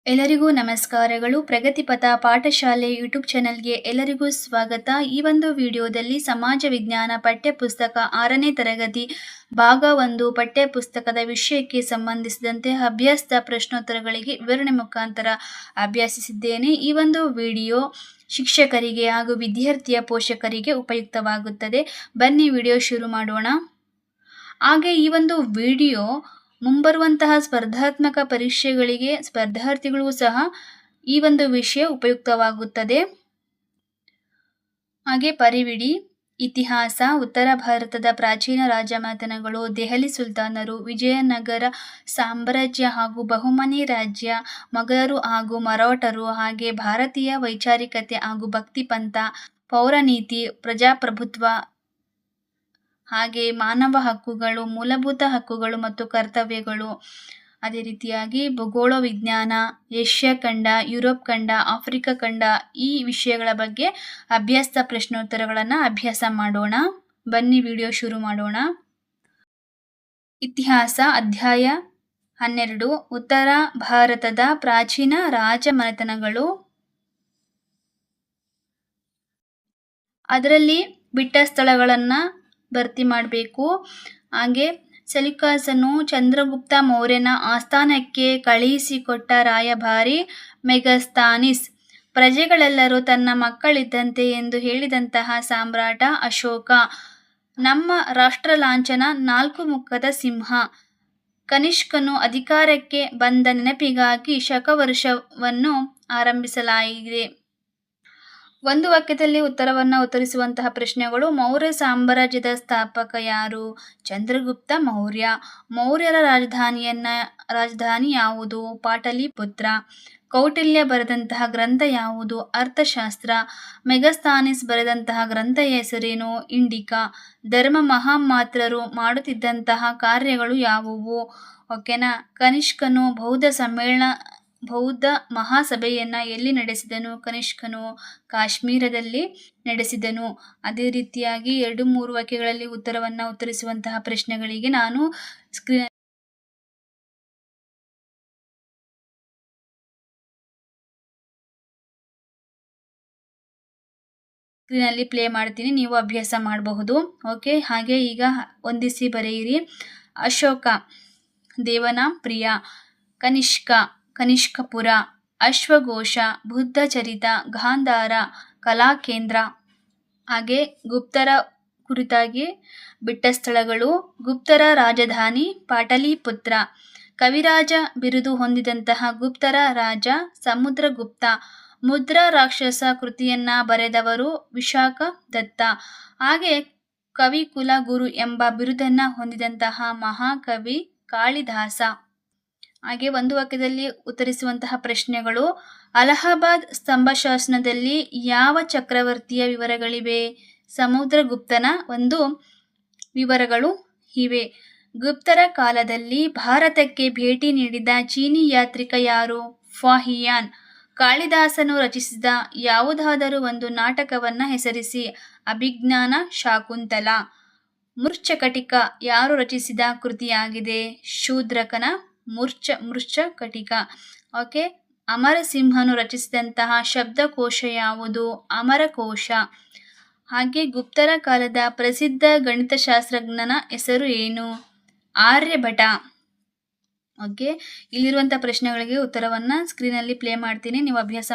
ಎಲ್ಲರಿಗೂ ನಮಸ್ಕಾರಗಳು. ಪ್ರಗತಿಪಥ ಪಾಠಶಾಲೆ ಯೂಟ್ಯೂಬ್ ಚಾನೆಲ್ಗೆ ಎಲ್ಲರಿಗೂ ಸ್ವಾಗತ. ಈ ಒಂದು ವಿಡಿಯೋದಲ್ಲಿ ಸಮಾಜ ವಿಜ್ಞಾನ ಪಠ್ಯಪುಸ್ತಕ 6ನೇ ತರಗತಿ ಭಾಗ 1 ಪಠ್ಯಪುಸ್ತಕದ ವಿಷಯಕ್ಕೆ ಸಂಬಂಧಿಸಿದಂತೆ ಅಭ್ಯಾಸದ ಪ್ರಶ್ನೋತ್ತರಗಳಿಗೆ ವಿವರಣೆ ಮುಖಾಂತರ ಅಭ್ಯಾಸಿಸಿದ್ದೇನೆ. ಈ ಒಂದು ವಿಡಿಯೋ ಶಿಕ್ಷಕರಿಗೆ ಹಾಗೂ ವಿದ್ಯಾರ್ಥಿಯ ಪೋಷಕರಿಗೆ ಉಪಯುಕ್ತವಾಗುತ್ತದೆ. ಬನ್ನಿ ವಿಡಿಯೋ ಶುರು ಮಾಡೋಣ. ಹಾಗೆ ಈ ಒಂದು ವಿಡಿಯೋ ಮುಂಬರುವಂತಹ ಸ್ಪರ್ಧಾತ್ಮಕ ಪರೀಕ್ಷೆಗಳಿಗೆ ಸ್ಪರ್ಧಾರ್ಥಿಗಳು ಸಹ ಈ ಒಂದು ವಿಷಯ ಉಪಯುಕ್ತವಾಗುತ್ತದೆ. ಹಾಗೆ ಪರಿವಿಡಿ: ಇತಿಹಾಸ, ಉತ್ತರ ಭಾರತದ ಪ್ರಾಚೀನ ರಾಜಮನೆತನಗಳು, ದೆಹಲಿ ಸುಲ್ತಾನರು, ವಿಜಯನಗರ ಸಾಮ್ರಾಜ್ಯ ಹಾಗೂ ಬಹುಮನಿ ರಾಜ್ಯ, ಮೊಘಲರು ಹಾಗೂ ಮರಾಠರು, ಹಾಗೆ ಭಾರತೀಯ ವೈಚಾರಿಕತೆ ಹಾಗೂ ಭಕ್ತಿ ಪಂಥ, ಪೌರನೀತಿ, ಪ್ರಜಾಪ್ರಭುತ್ವ, ಹಾಗೆ ಮಾನವ ಹಕ್ಕುಗಳು, ಮೂಲಭೂತ ಹಕ್ಕುಗಳು ಮತ್ತು ಕರ್ತವ್ಯಗಳು. ಅದೇ ರೀತಿಯಾಗಿ ಭೂಗೋಳ ವಿಜ್ಞಾನ, ಏಷ್ಯಾ ಖಂಡ, ಯುರೋಪ್ ಖಂಡ, ಆಫ್ರಿಕಾ ಖಂಡ, ಈ ವಿಷಯಗಳ ಬಗ್ಗೆ ಅಭ್ಯಾಸದ ಪ್ರಶ್ನೋತ್ತರಗಳನ್ನು ಅಭ್ಯಾಸ ಮಾಡೋಣ. ಬನ್ನಿ ವಿಡಿಯೋ ಶುರು ಮಾಡೋಣ. ಇತಿಹಾಸ ಅಧ್ಯಾಯ 12 ಉತ್ತರ ಭಾರತದ ಪ್ರಾಚೀನ ರಾಜಮನೆತನಗಳು. ಅದರಲ್ಲಿ ಬಿಟ್ಟ ಸ್ಥಳಗಳನ್ನು ಭರ್ತಿ ಮಾಡಬೇಕು. ಹಾಗೆ ಸೆಲ್ಯೂಕಸನು ಚಂದ್ರಗುಪ್ತ ಮೌರ್ಯನ ಆಸ್ಥಾನಕ್ಕೆ ಕಳುಹಿಸಿಕೊಟ್ಟ ರಾಯಭಾರಿ ಮೆಗಸ್ತನೀಸ್. ಪ್ರಜೆಗಳೆಲ್ಲರೂ ತನ್ನ ಮಕ್ಕಳಿದ್ದಂತೆ ಎಂದು ಹೇಳಿದಂತಹ ಸಾಮ್ರಾಟ ಅಶೋಕ. ನಮ್ಮ ರಾಷ್ಟ್ರ ಲಾಂಛನ 4 ಮುಖದ ಸಿಂಹ. ಕನಿಷ್ಕನು ಅಧಿಕಾರಕ್ಕೆ ಬಂದ ನೆನಪಿಗಾಗಿ ಶಕವರ್ಷವನ್ನು ಆರಂಭಿಸಲಾಗಿದೆ. ಒಂದು ವಾಕ್ಯದಲ್ಲಿ ಉತ್ತರವನ್ನು ಉತ್ತರಿಸುವಂತಹ ಪ್ರಶ್ನೆಗಳು: ಮೌರ್ಯ ಸಾಮ್ರಾಜ್ಯದ ಸ್ಥಾಪಕ ಯಾರು? ಚಂದ್ರಗುಪ್ತ ಮೌರ್ಯ. ಮೌರ್ಯರ ರಾಜಧಾನಿ ಯಾವುದು? ಪಾಟಲಿಪುತ್ರ. ಕೌಟಿಲ್ಯ ಬರೆದಂತಹ ಗ್ರಂಥ ಯಾವುದು? ಅರ್ಥಶಾಸ್ತ್ರ. ಮೆಗಸ್ತನೀಸ್ ಬರೆದಂತಹ ಗ್ರಂಥದ ಹೆಸರೇನು? ಇಂಡಿಕಾ. ಧರ್ಮ ಮಹಾಮಾತ್ರರು ಮಾಡುತ್ತಿದ್ದಂತಹ ಕಾರ್ಯಗಳು ಯಾವುವು? ಓಕೆನಾ. ಕನಿಷ್ಕನು ಬೌದ್ಧ ಮಹಾಸಭೆಯನ್ನು ಎಲ್ಲಿ ನಡೆಸಿದನು? ಕನಿಷ್ಕನು ಕಾಶ್ಮೀರದಲ್ಲಿ ನಡೆಸಿದನು. ಅದೇ ರೀತಿಯಾಗಿ 2-3 ವಾಕ್ಯಗಳಲ್ಲಿ ಉತ್ತರವನ್ನು ಉತ್ತರಿಸುವಂತಹ ಪ್ರಶ್ನೆಗಳಿಗೆ ನಾನು ಸ್ಕ್ರೀನಲ್ಲಿ ಪ್ಲೇ ಮಾಡ್ತೀನಿ, ನೀವು ಅಭ್ಯಾಸ ಮಾಡಬಹುದು. ಓಕೆ. ಹಾಗೆ ಈಗ ಹೊಂದಿಸಿ ಬರೆಯಿರಿ. ಅಶೋಕ ದೇವನಾಂಪ್ರಿಯ, ಕನಿಷ್ಕ ಕನಿಷ್ಕಪುರ, ಅಶ್ವಘೋಷ, ಬುದ್ಧಚರಿತ, ಗಾಂಧಾರ, ಕಲಾಕೇಂದ್ರ. ಹಾಗೆ ಗುಪ್ತರ ಕುರಿತಾಗಿ ಬಿಟ್ಟ ಸ್ಥಳಗಳು: ಗುಪ್ತರ ರಾಜಧಾನಿ ಪಾಟಲಿಪುತ್ರ. ಕವಿರಾಜ ಬಿರುದು ಹೊಂದಿದಂತಹ ಗುಪ್ತರ ರಾಜ ಸಮುದ್ರಗುಪ್ತ. ಮುದ್ರಾ ರಾಕ್ಷಸ ಕೃತಿಯನ್ನ ಬರೆದವರು ವಿಶಾಖ ದತ್ತ. ಹಾಗೆ ಕವಿಕುಲ ಗುರು ಎಂಬ ಬಿರುದನ್ನು ಹೊಂದಿದಂತಹ ಮಹಾಕವಿ ಕಾಳಿದಾಸ. ಹಾಗೆ ಒಂದು ವಾಕ್ಯದಲ್ಲಿ ಉತ್ತರಿಸುವಂತಹ ಪ್ರಶ್ನೆಗಳು: ಅಲಹಾಬಾದ್ ಸ್ತಂಭಶಾಸನದಲ್ಲಿ ಯಾವ ಚಕ್ರವರ್ತಿಯ ವಿವರಗಳಿವೆ? ಸಮುದ್ರಗುಪ್ತನ ಒಂದು ವಿವರಗಳು ಇವೆ. ಗುಪ್ತರ ಕಾಲದಲ್ಲಿ ಭಾರತಕ್ಕೆ ಭೇಟಿ ನೀಡಿದ ಚೀನಿ ಯಾತ್ರಿಕ ಯಾರು? ಫಾಹಿಯಾನ್. ಕಾಳಿದಾಸನು ರಚಿಸಿದ ಯಾವುದಾದರೂ ಒಂದು ನಾಟಕವನ್ನು ಹೆಸರಿಸಿ. ಅಭಿಜ್ಞಾನ ಶಾಕುಂತಲ. ಮೃಚ್ಛಕಟಿಕ ಯಾರು ರಚಿಸಿದ ಕೃತಿಯಾಗಿದೆ? ಶೂದ್ರಕನ ಮೃಚ್ಛಕಟಿಕ. ಓಕೆ. ಅಮರಸಿಂಹನು ರಚಿಸಿದಂತಹ ಶಬ್ದಕೋಶ ಯಾವುದು? ಅಮರಕೋಶ. ಹಾಗೆ ಗುಪ್ತರ ಕಾಲದ ಪ್ರಸಿದ್ಧ ಗಣಿತಶಾಸ್ತ್ರಜ್ಞನ ಹೆಸರು ಏನು? ಆರ್ಯಭಟ. ಓಕೆ. ಇಲ್ಲಿರುವಂಥ ಪ್ರಶ್ನೆಗಳಿಗೆ ಉತ್ತರವನ್ನು ಸ್ಕ್ರೀನಲ್ಲಿ ಪ್ಲೇ ಮಾಡ್ತೀನಿ, ನೀವು ಅಭ್ಯಾಸ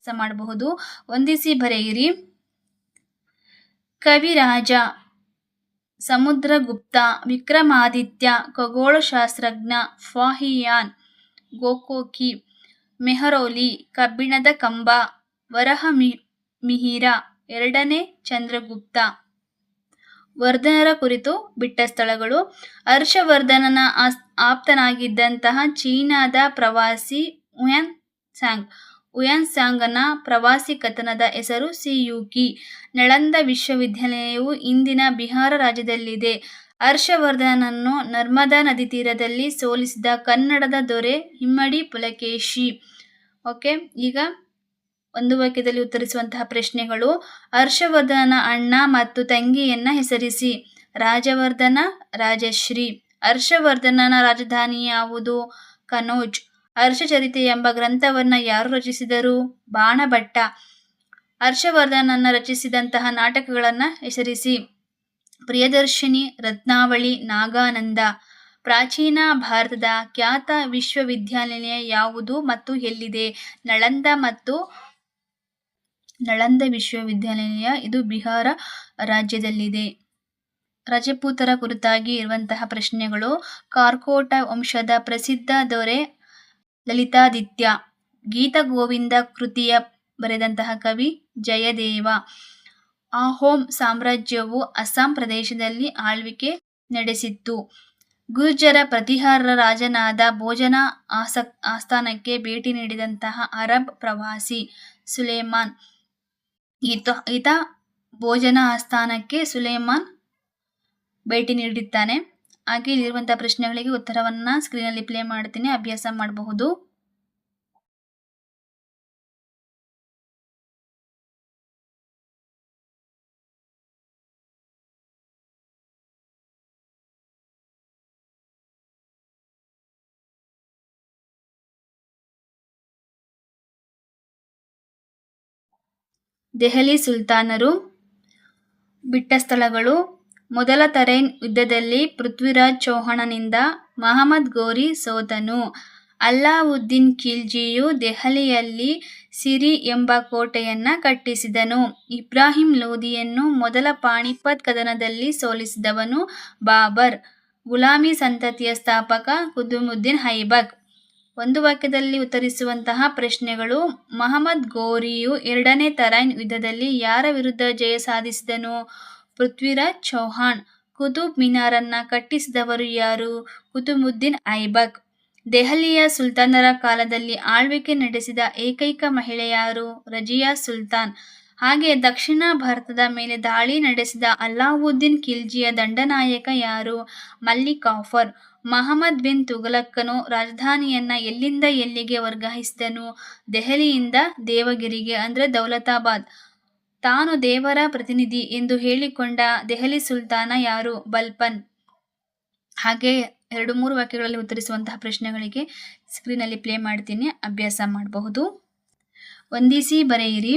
ಮಾಡಬಹುದು. ಹೊಂದಿಸಿ ಬರೆಯಿರಿ. ಕವಿರಾಜ, ಸಮುದ್ರಗುಪ್ತ, ವಿಕ್ರಮಾದಿತ್ಯ, ಖಗೋಳಶಾಸ್ತ್ರಜ್ಞ ಫಾಹಿಯಾನ್, ಗೋಕೋಕಿ, ಮೆಹರೌಲಿ, ಕಬ್ಬಿಣದ ಕಂಬ, ವರಹಮಿಹಿರ, 2ನೇ ಚಂದ್ರಗುಪ್ತ. ವರ್ಧನರ ಕುರಿತು ಬಿಟ್ಟ ಸ್ಥಳಗಳು: ಹರ್ಷವರ್ಧನನ ಆಪ್ತನಾಗಿದ್ದಂತಹ ಚೀನಾದ ಪ್ರವಾಸಿ ಹುಯಾನ್ಸಾಂಗನ ಪ್ರವಾಸಿ ಕಥನದ ಹೆಸರು ಸಿಯೂಕಿ. ನಳಂದ ವಿಶ್ವವಿದ್ಯಾಲಯವು ಇಂದಿನ ಬಿಹಾರ ರಾಜ್ಯದಲ್ಲಿದೆ. ಹರ್ಷವರ್ಧನನನ್ನು ನರ್ಮದಾ ನದಿ ತೀರದಲ್ಲಿ ಸೋಲಿಸಿದ ಕನ್ನಡದ ದೊರೆ ಇಮ್ಮಡಿ ಪುಲಕೇಶಿ. ಓಕೆ. ಈಗ ಒಂದು ವಾಕ್ಯದಲ್ಲಿ ಉತ್ತರಿಸುವಂತಹ ಪ್ರಶ್ನೆಗಳು: ಹರ್ಷವರ್ಧನ ಅಣ್ಣ ಮತ್ತು ತಂಗಿಯನ್ನ ಹೆಸರಿಸಿ. ರಾಜವರ್ಧನ, ರಾಜಶ್ರೀ. ಹರ್ಷವರ್ಧನನ ರಾಜಧಾನಿ ಯಾವುದು? ಕನೌಜ್. ಹರ್ಷಚರಿತೆ ಎಂಬ ಗ್ರಂಥವನ್ನ ಯಾರು ರಚಿಸಿದರು? ಬಾಣಭಟ್ಟ. ಹರ್ಷವರ್ಧನನ ರಚಿಸಿದಂತಹ ನಾಟಕಗಳನ್ನ ಹೆಸರಿಸಿ. ಪ್ರಿಯದರ್ಶಿನಿ, ರತ್ನಾವಳಿ, ನಾಗಾನಂದ. ಪ್ರಾಚೀನ ಭಾರತದ ಖ್ಯಾತ ವಿಶ್ವವಿದ್ಯಾನಿಲಯ ಯಾವುದು ಮತ್ತು ಎಲ್ಲಿದೆ? ನಳಂದ ವಿಶ್ವವಿದ್ಯಾನಿಲಯ, ಇದು ಬಿಹಾರ ರಾಜ್ಯದಲ್ಲಿದೆ. ರಜಪೂತರ ಕುರಿತಾಗಿ ಇರುವಂತಹ ಪ್ರಶ್ನೆಗಳು: ಕಾರ್ಕೋಟ ವಂಶದ ಪ್ರಸಿದ್ಧ ದೊರೆ ಲಲಿತಾದಿತ್ಯ. ಗೀತಗೋವಿಂದ ಕೃತಿಯ ಬರೆದಂತಹ ಕವಿ ಜಯದೇವ. ಅಹೋಮ್ ಸಾಮ್ರಾಜ್ಯವು ಅಸ್ಸಾಂ ಪ್ರದೇಶದಲ್ಲಿ ಆಳ್ವಿಕೆ ನಡೆಸಿತ್ತು. ಗುರ್ಜರ ಪ್ರತಿಹಾರರ ರಾಜನಾದ ಭೋಜನ ಆಸ್ಥಾನಕ್ಕೆ ಭೇಟಿ ನೀಡಿದಂತಹ ಅರಬ್ ಪ್ರವಾಸಿ ಸುಲೇಮಾನ್. ಈತ ಭೋಜನ ಆಸ್ಥಾನಕ್ಕೆ ಸುಲೇಮಾನ್ ಭೇಟಿ ನೀಡಿದ್ದಾನೆ. ಹಾಗೆ ಇಲ್ಲಿರುವಂತಹ ಪ್ರಶ್ನೆಗಳಿಗೆ ಉತ್ತರವನ್ನ ಸ್ಕ್ರೀನಲ್ಲಿ ಪ್ಲೇ ಮಾಡ್ತೀನಿ, ಅಭ್ಯಾಸ ಮಾಡಬಹುದು. ದೆಹಲಿ ಸುಲ್ತಾನರು. ಬಿಟ್ಟ ಸ್ಥಳಗಳು: ಮೊದಲ ತರೈನ್ ಯುದ್ಧದಲ್ಲಿ ಪೃಥ್ವಿರಾಜ್ ಚೌಹಾಣನಿಂದ ಮಹಮ್ಮದ್ ಗೋರಿ ಸೋತನು. ಅಲ್ಲಾವುದ್ದೀನ್ ಖಿಲ್ಜಿಯು ದೆಹಲಿಯಲ್ಲಿ ಸಿರಿ ಎಂಬ ಕೋಟೆಯನ್ನ ಕಟ್ಟಿಸಿದನು. ಇಬ್ರಾಹಿಂ ಲೋಧಿಯನ್ನು ಮೊದಲ ಪಾಣಿಪತ್ ಕದನದಲ್ಲಿ ಸೋಲಿಸಿದವನು ಬಾಬರ್. ಗುಲಾಮಿ ಸಂತತಿಯ ಸ್ಥಾಪಕ ಕುತುಬುದ್ದೀನ್ ಐಬಕ್. ಒಂದು ವಾಕ್ಯದಲ್ಲಿ ಉತ್ತರಿಸುವಂತಹ ಪ್ರಶ್ನೆಗಳು: ಮಹಮ್ಮದ್ ಗೋರಿಯು ಎರಡನೇ ತರೈನ್ ಯುದ್ಧದಲ್ಲಿ ಯಾರ ವಿರುದ್ಧ ಜಯ ಸಾಧಿಸಿದನು? ಪೃಥ್ವಿರಾಜ್ ಚೌಹಾಣ್. ಕುತುಬ್ ಮಿನಾರನ್ನ ಕಟ್ಟಿಸಿದವರು ಯಾರು? ಕುತುಬುದ್ದೀನ್ ಐಬಕ್. ದೆಹಲಿಯ ಸುಲ್ತಾನರ ಕಾಲದಲ್ಲಿ ಆಳ್ವಿಕೆ ನಡೆಸಿದ ಏಕೈಕ ಮಹಿಳೆ ಯಾರು? ರಜಿಯಾ ಸುಲ್ತಾನ್. ಹಾಗೆ ದಕ್ಷಿಣ ಭಾರತದ ಮೇಲೆ ದಾಳಿ ನಡೆಸಿದ ಅಲ್ಲಾವುದ್ದೀನ್ ಖಿಲ್ಜಿಯ ದಂಡನಾಯಕ ಯಾರು? ಮಲ್ಲಿಕ್ ಕಾಫರ್. ಮಹಮ್ಮದ್ ಬಿನ್ ತುಘಲಕನು ರಾಜಧಾನಿಯನ್ನ ಎಲ್ಲಿಂದ ಎಲ್ಲಿಗೆ ವರ್ಗಾಯಿಸಿದನು? ದೆಹಲಿಯಿಂದ ದೇವಗಿರಿಗೆ ಅಂದ್ರೆ ದೌಲತಾಬಾದ್. ತಾನು ದೇವರ ಪ್ರತಿನಿಧಿ ಎಂದು ಹೇಳಿಕೊಂಡ ದೆಹಲಿ ಸುಲ್ತಾನ ಯಾರು? ಬಲ್ಬನ್. ಹಾಗೆ 2-3 ವಾಕ್ಯಗಳಲ್ಲಿ ಉತ್ತರಿಸುವಂತಹ ಪ್ರಶ್ನೆಗಳಿಗೆ ಸ್ಕ್ರೀನಲ್ಲಿ ಪ್ಲೇ ಮಾಡ್ತೀನಿ, ಅಭ್ಯಾಸ ಮಾಡಬಹುದು. ಹೊಂದಿಸಿ ಬರೆಯಿರಿ.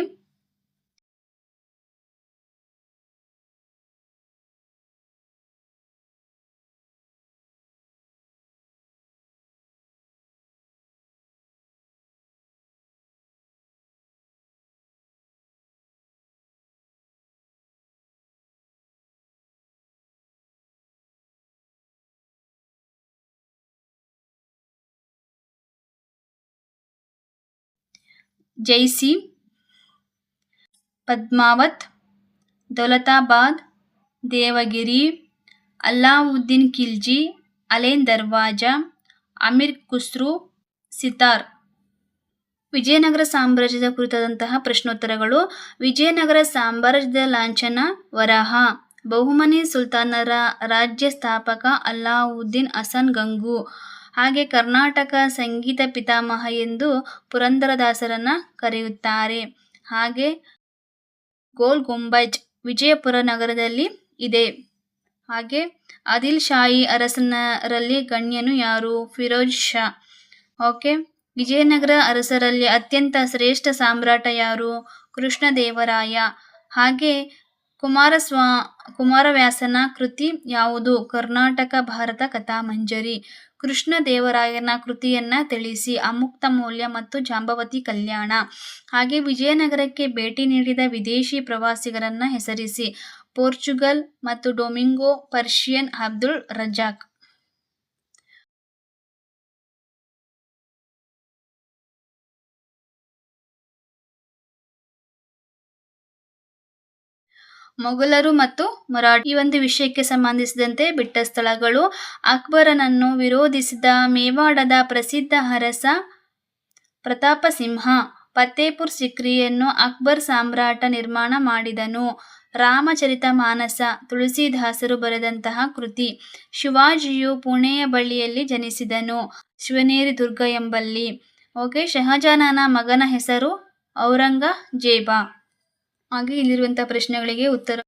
ಜೈಸಿ, ಪದ್ಮಾವತ್, ದೌಲತಾಬಾದ್, ದೇವಗಿರಿ, ಅಲ್ಲಾವುದ್ದೀನ್ ಖಿಲ್ಜಿ, ಅಲೇನ್ ದರ್ವಾಜಾ, ಅಮೀರ್ ಖುಸ್ರು, ಸಿತಾರ್. ವಿಜಯನಗರ ಸಾಮ್ರಾಜ್ಯದ ಕುರಿತಾದಂತಹ ಪ್ರಶ್ನೋತ್ತರಗಳು: ವಿಜಯನಗರ ಸಾಮ್ರಾಜ್ಯದ ಲಾಂಛನ ವರಾಹ. ಬಹುಮನಿ ಸುಲ್ತಾನರ ರಾಜ್ಯ ಸ್ಥಾಪಕ ಅಲ್ಲಾವುದ್ದೀನ್ ಹಸನ್ ಗಂಗು. ಹಾಗೆ ಕರ್ನಾಟಕ ಸಂಗೀತ ಪಿತಾಮಹ ಎಂದು ಪುರಂದರದಾಸರನ್ನ ಕರೆಯುತ್ತಾರೆ. ಹಾಗೆ ಗೋಲ್ ಗುಂಬಜ್ ವಿಜಯಪುರ ನಗರದಲ್ಲಿ ಇದೆ. ಹಾಗೆ ಆದಿಲ್ ಶಾಹಿ ಅರಸರಲ್ಲಿ ಗಣ್ಯನು ಯಾರು? ಫಿರೋಜ್ ಶಾ. ಓಕೆ. ವಿಜಯನಗರ ಅರಸರಲ್ಲಿ ಅತ್ಯಂತ ಶ್ರೇಷ್ಠ ಸಾಮ್ರಾಟ ಯಾರು? ಕೃಷ್ಣದೇವರಾಯ. ಹಾಗೆ ಕುಮಾರವ್ಯಾಸನ ಕೃತಿ ಯಾವುದು? ಕರ್ನಾಟಕ ಭಾರತ ಕಥಾಮಂಜರಿ. ಕೃಷ್ಣದೇವರಾಯನ ಕೃತಿಯನ್ನ ತಿಳಿಸಿ. ಅಮುಕ್ತ ಮೌಲ್ಯ ಮತ್ತು ಜಾಂಬವತಿ ಕಲ್ಯಾಣ. ಹಾಗೆ ವಿಜಯನಗರಕ್ಕೆ ಭೇಟಿ ನೀಡಿದ ವಿದೇಶಿ ಪ್ರವಾಸಿಗರನ್ನ ಹೆಸರಿಸಿ. ಪೋರ್ಚುಗಲ್ ಮತ್ತು ಡೊಮಿಂಗೋ, ಪರ್ಷಿಯನ್, ಅಬ್ದುಲ್ ರಜಾಕ್. ಮೊಘಲರು ಮತ್ತು ಮರಾಠ. ಈ ಒಂದು ವಿಷಯಕ್ಕೆ ಸಂಬಂಧಿಸಿದಂತೆ ಬಿಟ್ಟ ಸ್ಥಳಗಳು: ಅಕ್ಬರನನ್ನು ವಿರೋಧಿಸಿದ ಮೇವಾಡದ ಪ್ರಸಿದ್ಧ ಅರಸ ಪ್ರತಾಪ ಸಿಂಹ. ಫತೇಪುರ್ ಸಿಕ್ರಿಯನ್ನು ಅಕ್ಬರ್ ಸಾಮ್ರಾಟ ನಿರ್ಮಾಣ ಮಾಡಿದನು. ರಾಮಚರಿತಮಾನಸ ತುಳಸಿದಾಸರು ಬರೆದಂತಹ ಕೃತಿ. ಶಿವಾಜಿಯು ಪುಣೆಯ ಬಳಿಯಲ್ಲಿ ಜನಿಸಿದನು, ಶಿವನೇರಿ ದುರ್ಗ ಎಂಬಲ್ಲಿ. ಓಕೆ. ಶಹಜಾನನ ಮಗನ ಹೆಸರು ಔರಂಗಜೇಬ. ಹಾಗೆ ಇಲ್ಲಿರುವಂತಹ ಪ್ರಶ್ನೆಗಳಿಗೆ ಉತ್ತರ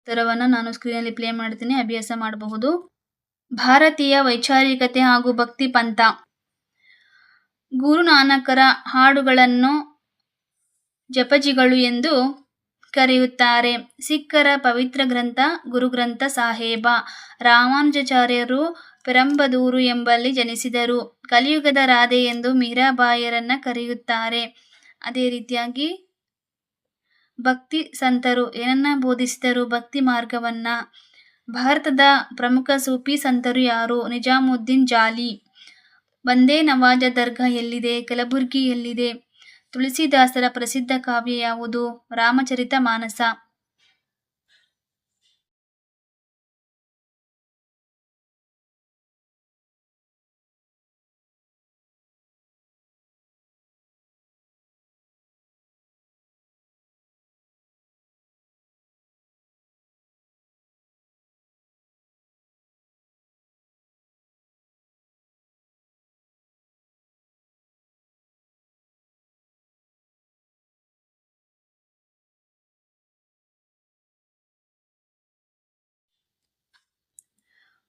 ಉತ್ತರವನ್ನು ನಾನು ಸ್ಕ್ರೀನಲ್ಲಿ ಪ್ಲೇ ಮಾಡ್ತೀನಿ, ಅಭ್ಯಾಸ ಮಾಡಬಹುದು. ಭಾರತೀಯ ವೈಚಾರಿಕತೆ ಹಾಗೂ ಭಕ್ತಿ ಪಂಥ. ಗುರುನಾನಕರ ಹಾಡುಗಳನ್ನು ಜಪಜಿಗಳು ಎಂದು ಕರೆಯುತ್ತಾರೆ. ಸಿಖ್ಖರ ಪವಿತ್ರ ಗ್ರಂಥ ಗುರುಗ್ರಂಥ ಸಾಹೇಬ. ರಾಮಾನುಜಾಚಾರ್ಯರು ಪೆರಂಬದೂರು ಎಂಬಲ್ಲಿ ಜನಿಸಿದರು. ಕಲಿಯುಗದ ರಾಧೆ ಎಂದು ಮೀರಾಬಾಯಿಯರನ್ನ ಕರೆಯುತ್ತಾರೆ. ಅದೇ ರೀತಿಯಾಗಿ ಭಕ್ತಿ ಸಂತರು ಏನನ್ನ ಬೋಧಿಸಿದರು? ಭಕ್ತಿ ಮಾರ್ಗವನ್ನ. ಭಾರತದ ಪ್ರಮುಖ ಸೂಫಿ ಸಂತರು ಯಾರು? ನಿಜಾಮುದ್ದೀನ್ ಜಾಲಿ. ಬಂದೇ ನವಾಜ ದರ್ಗಾ ಎಲ್ಲಿದೆ? ಕಲಬುರ್ಗಿಯಲ್ಲಿದೆ. ತುಳಸಿದಾಸರ ಪ್ರಸಿದ್ಧ ಕಾವ್ಯ ಯಾವುದು? ರಾಮಚರಿತ ಮಾನಸ.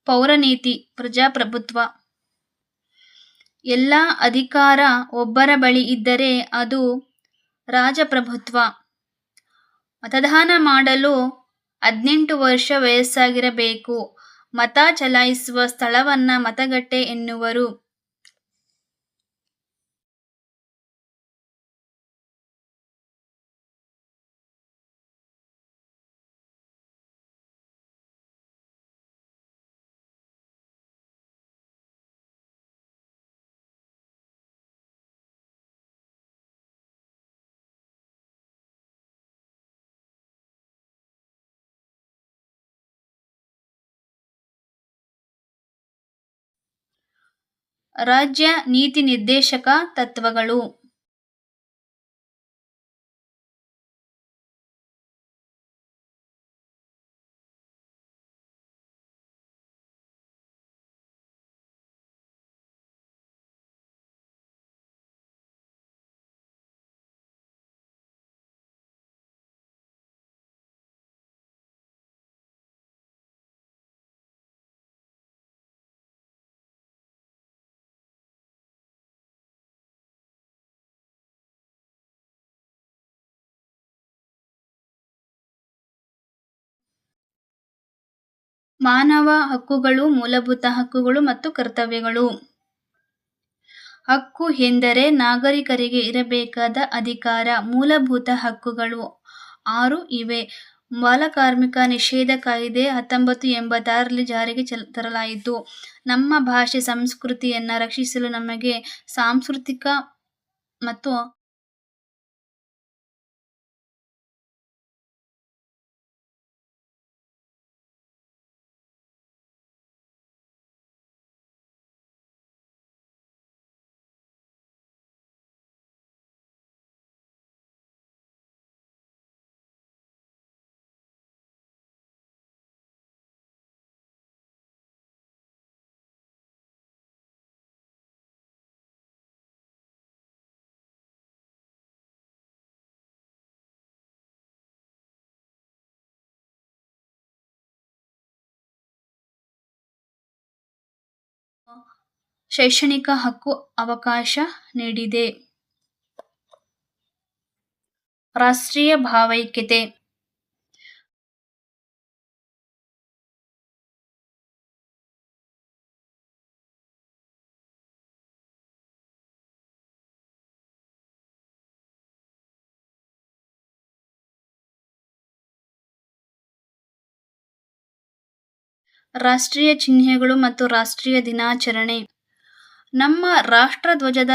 ಪೌರನೀತಿ, ಪ್ರಜಾಪ್ರಭುತ್ವ. ಎಲ್ಲ ಅಧಿಕಾರ ಒಬ್ಬರ ಬಳಿ ಇದ್ದರೆ ಅದು ರಾಜಪ್ರಭುತ್ವ. ಮತದಾನ ಮಾಡಲು 18 ವರ್ಷ ವಯಸ್ಸಾಗಿರಬೇಕು. ಮತ ಚಲಾಯಿಸುವ ಸ್ಥಳವನ್ನ ಮತಗಟ್ಟೆ ಎನ್ನುವರು. ರಾಜ್ಯ ನೀತಿ ನಿರ್ದೇಶಕ ತತ್ವಗಳು. ಮಾನವ ಹಕ್ಕುಗಳು, ಮೂಲಭೂತ ಹಕ್ಕುಗಳು ಮತ್ತು ಕರ್ತವ್ಯಗಳು. ಹಕ್ಕು ಎಂದರೆ ನಾಗರಿಕರಿಗೆ ಇರಬೇಕಾದ ಅಧಿಕಾರ. ಮೂಲಭೂತ ಹಕ್ಕುಗಳು 6 ಇವೆ. ಬಾಲಕಾರ್ಮಿಕ ನಿಷೇಧ ಕಾಯ್ದೆ 1986ರಲ್ಲಿ ಜಾರಿಗೆ ತರಲಾಯಿತು. ನಮ್ಮ ಭಾಷೆ ಸಂಸ್ಕೃತಿಯನ್ನ ರಕ್ಷಿಸಲು ನಮಗೆ ಸಾಂಸ್ಕೃತಿಕ ಮತ್ತು ಶೈಕ್ಷಣಿಕ ಹಕ್ಕು ಅವಕಾಶ ನೀಡಿದೆ. ರಾಷ್ಟ್ರೀಯ ಭಾವೈಕ್ಯತೆ. ರಾಷ್ಟ್ರೀಯ ಚಿಹ್ನೆಗಳು ಮತ್ತು ರಾಷ್ಟ್ರೀಯ ದಿನಾಚರಣೆ. ನಮ್ಮ ರಾಷ್ಟ್ರಧ್ವಜದ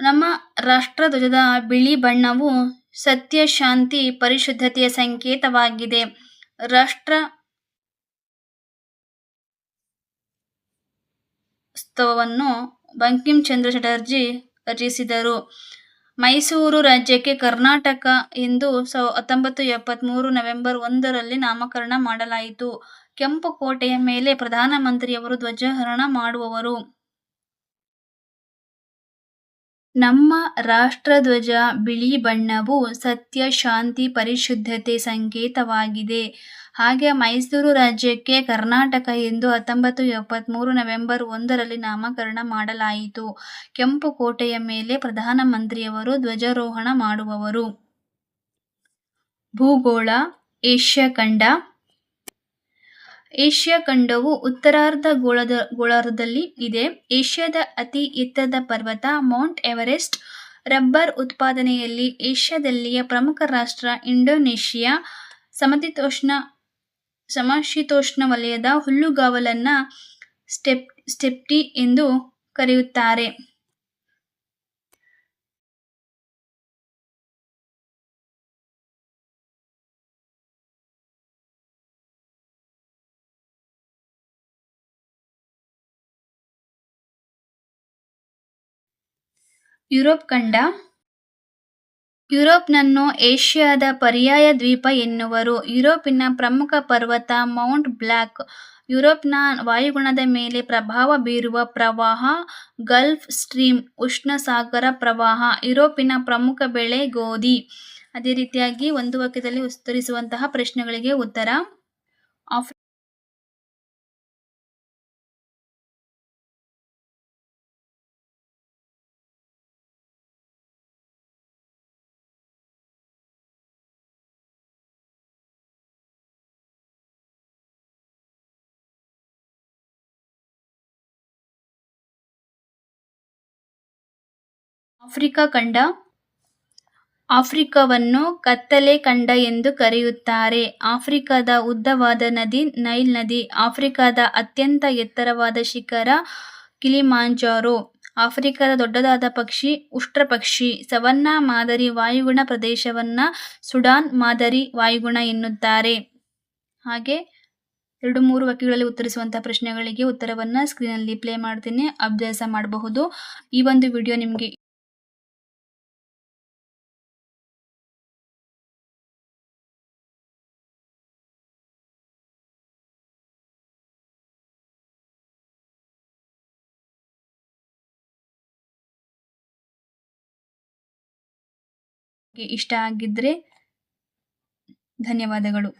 ನಮ್ಮ ರಾಷ್ಟ್ರಧ್ವಜದ ಬಿಳಿ ಬಣ್ಣವು ಸತ್ಯ, ಶಾಂತಿ, ಪರಿಶುದ್ಧತೆಯ ಸಂಕೇತವಾಗಿದೆ. ರಾಷ್ಟ್ರೋತ್ಸವವನ್ನು ಬಂಕಿಂ ಚಂದ್ರ ಚಟರ್ಜಿ ರಚಿಸಿದರು. ಮೈಸೂರು ರಾಜ್ಯಕ್ಕೆ ಕರ್ನಾಟಕ ಎಂದು 1973 ನವೆಂಬರ್ 1ರಲ್ಲಿ ನಾಮಕರಣ ಮಾಡಲಾಯಿತು. ಕೆಂಪು ಕೋಟೆಯ ಮೇಲೆ ಪ್ರಧಾನಮಂತ್ರಿಯವರು ಧ್ವಜಾರೋಹಣ ಮಾಡುವರು. ನಮ್ಮ ರಾಷ್ಟ್ರಧ್ವಜ ಬಿಳಿ ಬಣ್ಣವು ಸತ್ಯ, ಶಾಂತಿ, ಪರಿಶುದ್ಧತೆ ಸಂಕೇತವಾಗಿದೆ. ಹಾಗೆ ಮೈಸೂರು ರಾಜ್ಯಕ್ಕೆ ಕರ್ನಾಟಕ ಎಂದು 1973 ನವೆಂಬರ್ 1ರಲ್ಲಿ ನಾಮಕರಣ ಮಾಡಲಾಯಿತು. ಕೆಂಪು ಕೋಟೆಯ ಮೇಲೆ ಪ್ರಧಾನಮಂತ್ರಿಯವರು ಧ್ವಜಾರೋಹಣ ಮಾಡುವರು. ಭೂಗೋಳ: ಏಷ್ಯಾ ಖಂಡ. ಏಷ್ಯಾ ಖಂಡವು ಉತ್ತರಾರ್ಧಗೋಳದಲ್ಲಿ ಇದೆ. ಏಷ್ಯಾದ ಅತಿ ಎತ್ತರದ ಪರ್ವತ ಮೌಂಟ್ ಎವರೆಸ್ಟ್. ರಬ್ಬರ್ ಉತ್ಪಾದನೆಯಲ್ಲಿ ಏಷ್ಯಾದಲ್ಲಿಯ ಪ್ರಮುಖ ರಾಷ್ಟ್ರ ಇಂಡೋನೇಷಿಯಾ. ಸಮಶೀತೋಷ್ಣ ವಲಯದ ಹುಲ್ಲುಗಾವಲನ್ನ ಸ್ಟೆಪ್ಪಿ ಎಂದು ಕರೆಯುತ್ತಾರೆ. ಯುರೋಪ್ ಖಂಡ. ಯುರೋಪ್ನನ್ನು ಏಷ್ಯಾದ ಪರ್ಯಾಯ ದ್ವೀಪ ಎನ್ನುವರು. ಯುರೋಪಿನ ಪ್ರಮುಖ ಪರ್ವತ ಮೌಂಟ್ ಬ್ಲಾಂಕ್. ಯುರೋಪ್ನ ವಾಯುಗುಣದ ಮೇಲೆ ಪ್ರಭಾವ ಬೀರುವ ಪ್ರವಾಹ ಗಲ್ಫ್ ಸ್ಟ್ರೀಮ್. ಉಷ್ಣ ಸಾಗರ ಪ್ರವಾಹ. ಯುರೋಪಿನ ಪ್ರಮುಖ ಬೆಳೆ ಗೋಧಿ. ಅದೇ ರೀತಿಯಾಗಿ ಒಂದು ವಾಕ್ಯದಲ್ಲಿ ಉತ್ತರಿಸುವಂತಹ ಪ್ರಶ್ನೆಗಳಿಗೆ ಉತ್ತರ. ಆಫ್ರಿಕಾ ಖಂಡ. ಆಫ್ರಿಕಾವನ್ನು ಕತ್ತಲೆ ಖಂಡ ಎಂದು ಕರೆಯುತ್ತಾರೆ. ಆಫ್ರಿಕಾದ ಉದ್ದವಾದ ನದಿ ನೈಲ್ ನದಿ. ಆಫ್ರಿಕಾದ ಅತ್ಯಂತ ಎತ್ತರವಾದ ಶಿಖರ ಕಿಲಿಮಾಂಜಾರೋ. ಆಫ್ರಿಕಾದ ದೊಡ್ಡದಾದ ಪಕ್ಷಿ ಉಷ್ಟ್ರಪಕ್ಷಿ. ಸವನ್ನಾ ಮಾದರಿ ವಾಯುಗುಣ ಪ್ರದೇಶವನ್ನ ಸುಡಾನ್ ಮಾದರಿ ವಾಯುಗುಣ ಎನ್ನುತ್ತಾರೆ. ಹಾಗೆ 2-3 ವಾಕ್ಯಗಳಲ್ಲಿ ಉತ್ತರಿಸುವಂತಹ ಪ್ರಶ್ನೆಗಳಿಗೆ ಉತ್ತರವನ್ನ ಸ್ಕ್ರೀನಲ್ಲಿ ಪ್ಲೇ ಮಾಡ್ತೀನಿ, ಅಭ್ಯಾಸ ಮಾಡಬಹುದು. ಈ ಒಂದು ವಿಡಿಯೋ ನಿಮಗೆ ಇಷ್ಟ ಆಗಿದ್ರೆ ಧನ್ಯವಾದಗಳು.